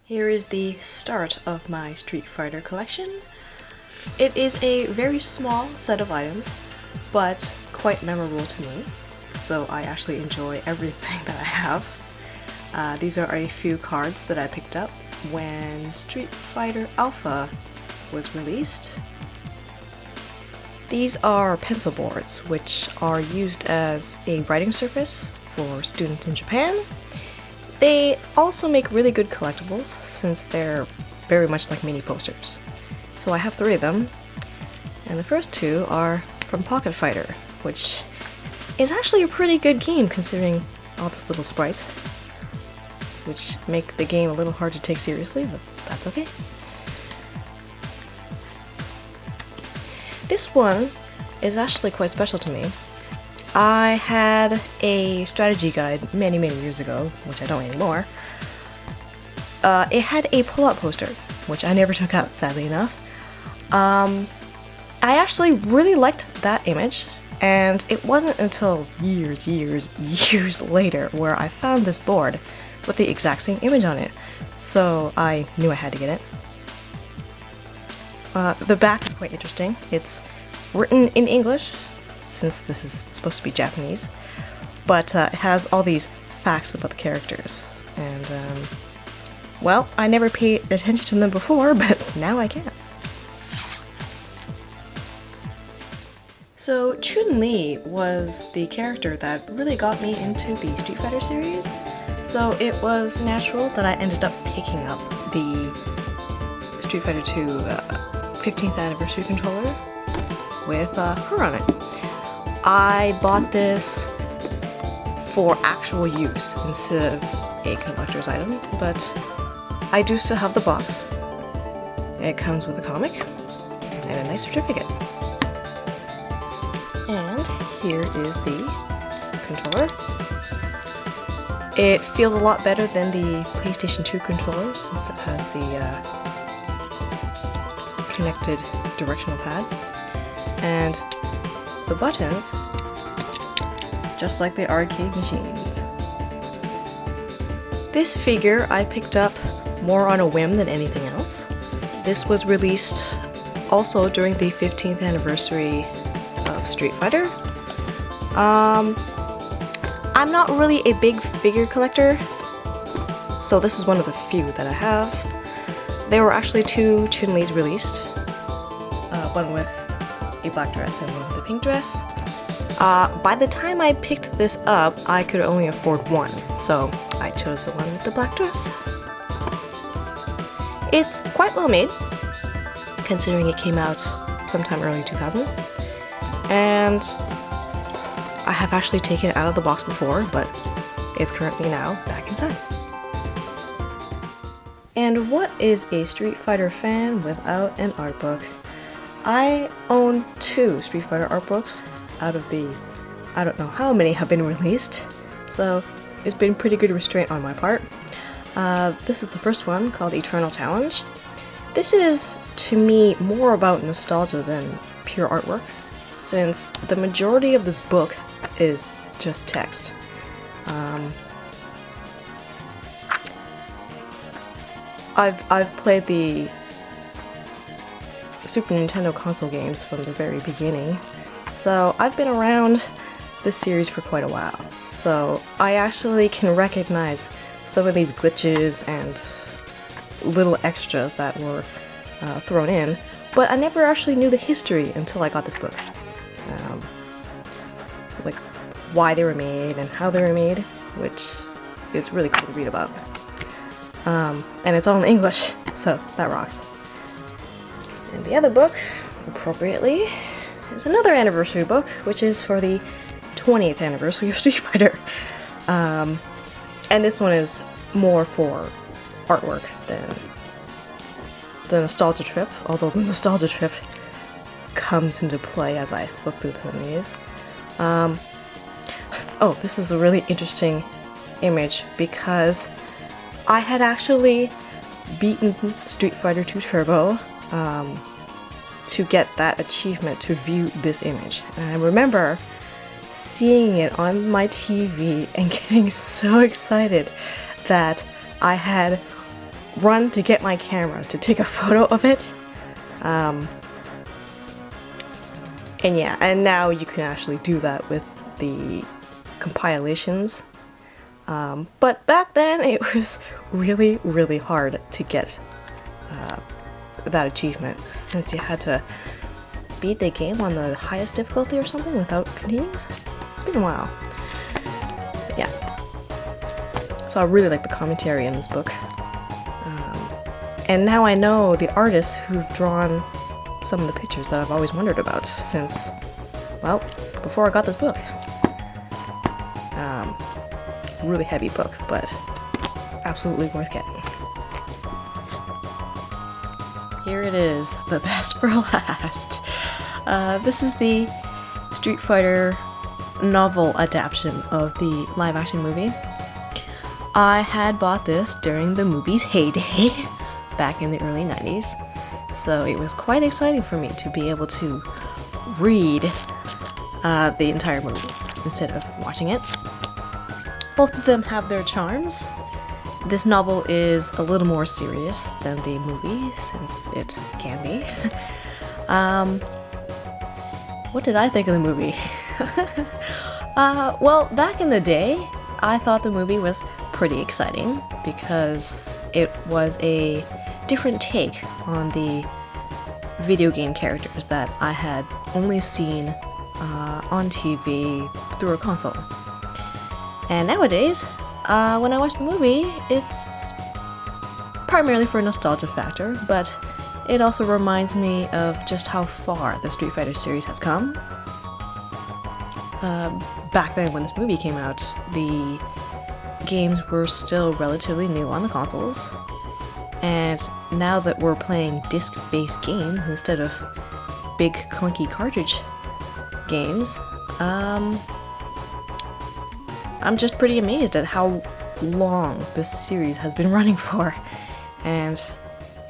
Here is the start of my Street Fighter collection. It is a very small set of items, but quite memorable to me, so I actually enjoy everything that I have. These are a few cards that I picked up when Street Fighter Alpha was released. These are pencil boards, which are used as a writing surface for students in Japan. They also make really good collectibles since they're very much like mini posters. So I have 3 of them, and the first 2 are from Pocket Fighter, which is actually a pretty good game considering all these little sprites, which make the game a little hard to take seriously, but that's okay. This one is actually quite special to me. I had a strategy guide many years ago, which I don't anymore. It had a pull-out poster, which I never took out, sadly enough. I actually really liked that image, and it wasn't until years later where I found this board with the exact same image on it, so I knew I had to get it. The back is quite interesting. It's written in English, since this is supposed to be Japanese, but it has all these facts about the characters, and well, I never paid attention to them before, but now I can. So Chun-Li was the character that really got me into the Street Fighter series, so it was natural that I ended up picking up the Street Fighter 2 15th anniversary controller with her on it. I bought this for actual use instead of a collector's item, but I do still have the box. It comes with a comic and a nice certificate. And here is the controller. It feels a lot better than the PlayStation 2 controller since it has the connected directional pad. And the buttons, just like the arcade machines. This figure I picked up more on a whim than anything else. This was released also during the 15th anniversary of Street Fighter. I'm not really a big figure collector, so this is one of the few that I have. There were actually 2 Chun-Lis released, one with a black dress and one with a pink dress. By the time I picked this up, I could only afford one, so I chose the one with the black dress. It's quite well made, considering it came out sometime early 2000, and I have actually taken it out of the box before, but it's currently now back inside. And what is a Street Fighter fan without an art book? I own 2 Street Fighter art books out of the, I don't know how many have been released, so it's been pretty good restraint on my part. This is the first one, called Eternal Challenge. This is, to me, more about nostalgia than pure artwork, since the majority of this book is just text. I've played the Super Nintendo console games from the very beginning, so I've been around this series for quite a while, so I actually can recognize some of these glitches and little extras that were thrown in, but I never actually knew the history until I got this book. Like why they were made and how they were made, which is really cool to read about. And it's all in English, so that rocks. And the other book, appropriately, is another anniversary book, which is for the 20th anniversary of Street Fighter. And this one is more for artwork than the nostalgia trip, although the nostalgia trip comes into play as I look through some of these. Oh, this is a really interesting image because I had actually beaten Street Fighter 2 Turbo to get that achievement to view this image. And I remember seeing it on my TV and getting so excited that I had run to get my camera to take a photo of it. And yeah, and now you can actually do that with the compilations. But back then it was really, really hard to get that achievement, since you had to beat the game on the highest difficulty or something without continues. It's been a while. But yeah. So I really like the commentary in this book. And now I know the artists who've drawn some of the pictures that I've always wondered about since, well, before I got this book. Really heavy book, but absolutely worth getting. Here it is, the best for last. This is the Street Fighter novel adaptation of the live-action movie. I had bought this during the movie's heyday, back in the early 90s, so it was quite exciting for me to be able to read the entire movie instead of watching it. Both of them have their charms. This novel is a little more serious than the movie, since it can be. What did I think of the movie? Well, back in the day, I thought the movie was pretty exciting because it was a different take on the video game characters that I had only seen on TV through a console. And nowadays, when I watch the movie, it's primarily for a nostalgia factor, but it also reminds me of just how far the Street Fighter series has come. Back then when this movie came out, the games were still relatively new on the consoles, and now that we're playing disc-based games instead of big clunky cartridge games, I'm just pretty amazed at how long this series has been running for, and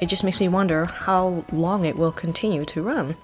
it just makes me wonder how long it will continue to run.